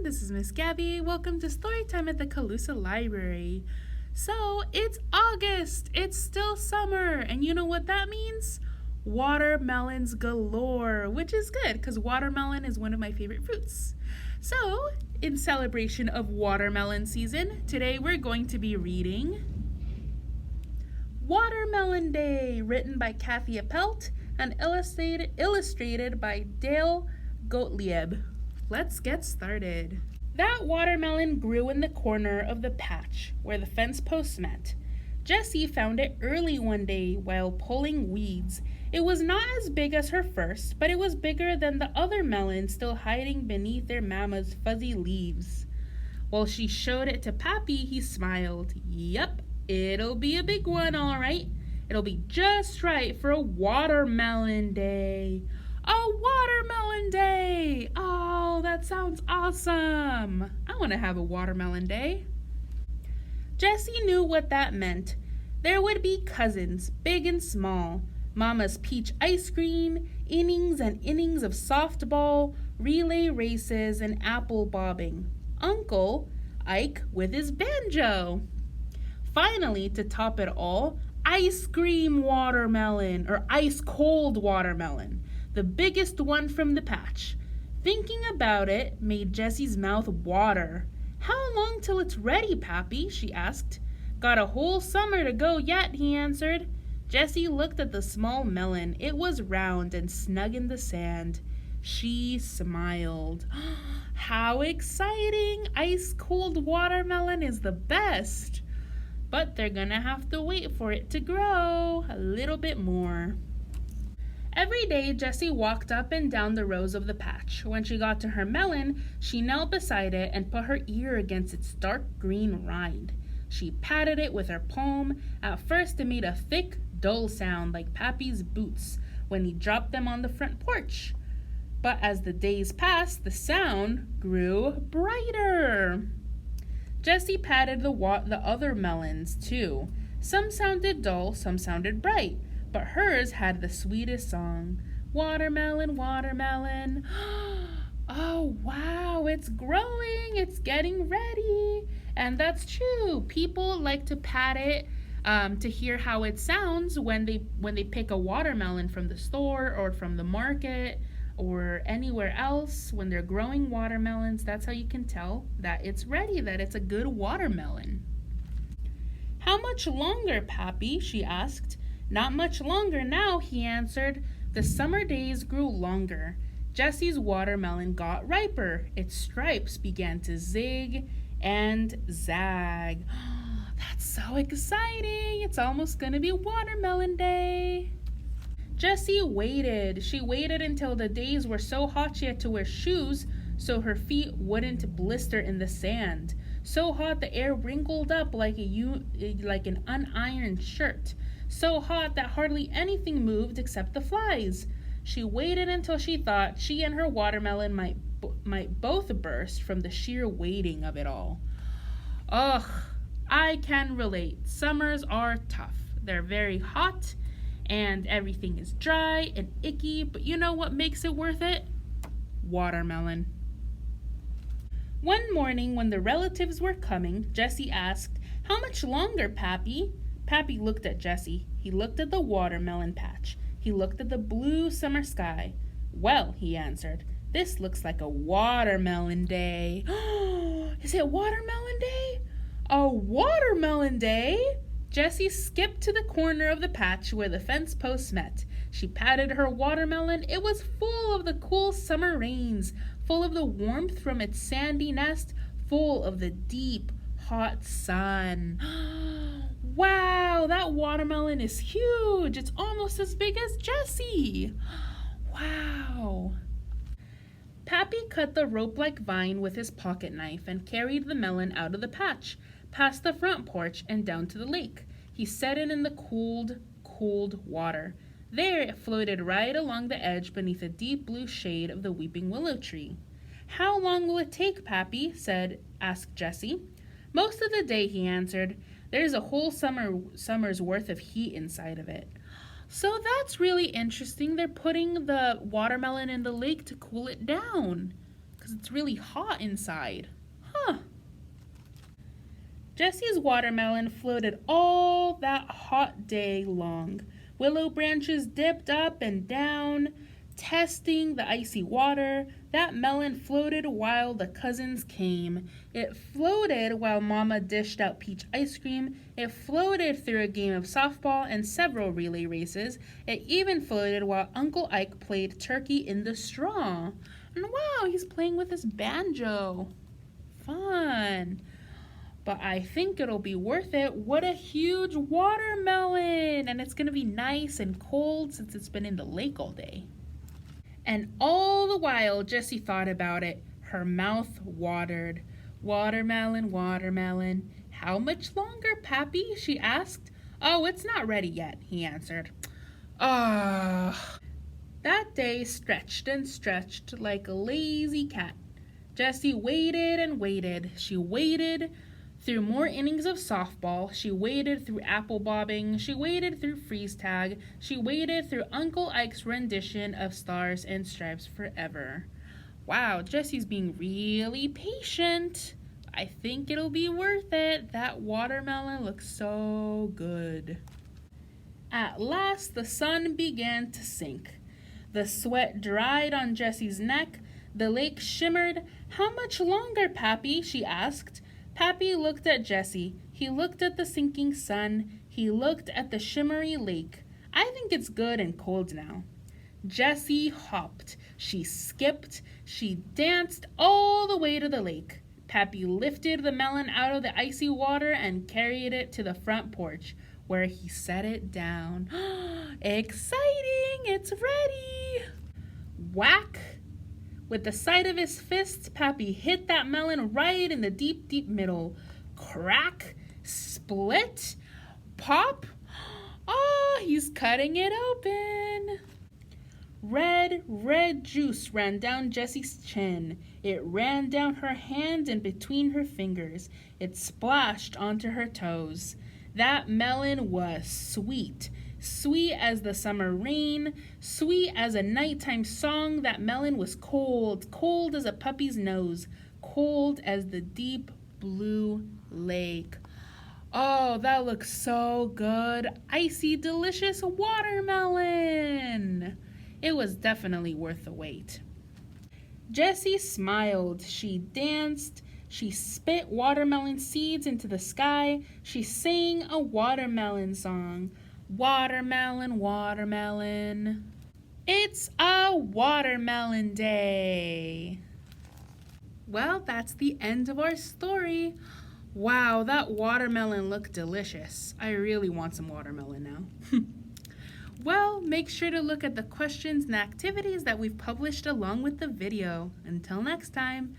this is Miss Gabby. Welcome to Storytime at the Colusa Library. So, it's August. It's still summer. And you know what that means? Watermelons galore, which is good because watermelon is one of my favorite fruits. So, in celebration of watermelon season, today we're going to be reading Watermelon Day, written by Kathi Appelt and illustrated by Dale Gottlieb. Let's get started. That watermelon grew in the corner of the patch where the fence posts met. Jessie found it early one day while pulling weeds. It was not as big as her first, but it was bigger than the other melons still hiding beneath their mama's fuzzy leaves. While she showed it to Pappy, he smiled. Yep, it'll be a big one, all right. It'll be just right for a watermelon day. A watermelon day! Oh, that sounds awesome! I want to have a watermelon day. Jessie knew what that meant. There would be cousins, big and small. Mama's peach ice cream, innings and innings of softball, relay races, and apple bobbing. Uncle Ike with his banjo. Finally, to top it all, ice cream watermelon, or ice cold watermelon. The biggest one from the patch. Thinking about it made Jessie's mouth water. How long till it's ready, Pappy? She asked. Got a whole summer to go yet, he answered. Jessie looked at the small melon. It was round and snug in the sand. She smiled. How exciting! Ice cold watermelon is the best. But they're gonna have to wait for it to grow a little bit more. Every day, Jessie walked up and down the rows of the patch. When she got to her melon, she knelt beside it and put her ear against its dark green rind. She patted it with her palm. At first, it made a thick, dull sound like Pappy's boots when he dropped them on the front porch. But as the days passed, the sound grew brighter. Jessie patted the other melons, too. Some sounded dull, some sounded bright. But hers had the sweetest song. Watermelon, watermelon. Oh, wow, it's growing. It's getting ready. And that's true. People like to pat it to hear how it sounds when they pick a watermelon from the store or from the market or anywhere else. When they're growing watermelons, that's how you can tell that it's ready, that it's a good watermelon. How much longer, Pappy? She asked. Not much longer now, he answered. The summer days grew longer. Jessie's watermelon got riper. Its stripes began to zig and zag. That's so exciting! It's almost gonna be watermelon day. Jessie waited. She waited until the days were so hot she had to wear shoes so her feet wouldn't blister in the sand. So hot the air wrinkled up like an unironed shirt. So hot that hardly anything moved except the flies. She waited until she thought she and her watermelon might both burst from the sheer waiting of it all. Ugh, I can relate. Summers are tough. They're very hot and everything is dry and icky, but you know what makes it worth it? Watermelon. One morning when the relatives were coming, Jessie asked, "How much longer, Pappy?" Pappy looked at Jessie. He looked at the watermelon patch. He looked at the blue summer sky. Well, he answered, this looks like a watermelon day. Is it watermelon day? A watermelon day? Jessie skipped to the corner of the patch where the fence posts met. She patted her watermelon. It was full of the cool summer rains, full of the warmth from its sandy nest, full of the deep, hot sun. Wow, that watermelon is huge. It's almost as big as Jessie. Wow. Pappy cut the rope-like vine with his pocket knife and carried the melon out of the patch, past the front porch and down to the lake. He set it in the cold, cold water. There it floated right along the edge beneath the deep blue shade of the weeping willow tree. How long will it take, Pappy? asked Jessie. Most of the day, he answered. There's a whole summer's worth of heat inside of it. So that's really interesting. They're putting the watermelon in the lake to cool it down. because it's really hot inside. Huh. Jesse's watermelon floated all that hot day long. Willow branches dipped up and down, testing the icy water. That melon floated while the cousins came. It floated while Mama dished out peach ice cream. It floated through a game of softball and several relay races. It even floated while Uncle Ike played turkey in the straw. And wow, he's playing with his banjo. Fun. But I think it'll be worth it. What a huge watermelon! And it's gonna be nice and cold since it's been in the lake all day. And all the while, Jessie thought about it. Her mouth watered. Watermelon, watermelon. How much longer, Pappy? She asked. Oh, it's not ready yet, he answered. Ah. That day stretched and stretched like a lazy cat. Jessie waited and waited. She waited through more innings of softball. She waded through apple bobbing. She waded through freeze tag. She waded through Uncle Ike's rendition of Stars and Stripes Forever. Wow, Jessie's being really patient. I think it'll be worth it. That watermelon looks so good. At last, the sun began to sink. The sweat dried on Jessie's neck. The lake shimmered. How much longer, Pappy? She asked. Pappy looked at Jessie. He looked at the sinking sun. He looked at the shimmery lake. I think it's good and cold now. Jessie hopped. She skipped. She danced all the way to the lake. Pappy lifted the melon out of the icy water and carried it to the front porch, where he set it down. Exciting! It's ready! Whack! With the side of his fist, Pappy hit that melon right in the deep, deep middle. Crack, split, pop. Oh, he's cutting it open. Red juice ran down Jessie's chin. It ran down her hand and between her fingers. It splashed onto her toes. That melon was sweet. Sweet as the summer rain, sweet as a nighttime song. That melon was cold, cold as a puppy's nose, cold as the deep blue lake. Oh, that looks so good. Icy, delicious watermelon. It was definitely worth the wait. Jessie smiled. She danced. She spit watermelon seeds into the sky. She sang a watermelon song. Watermelon, watermelon. It's a watermelon day. Well, that's the end of our story. Wow, that watermelon looked delicious. I really want some watermelon now. Well, make sure to look at the questions and activities that we've published along with the video. Until next time,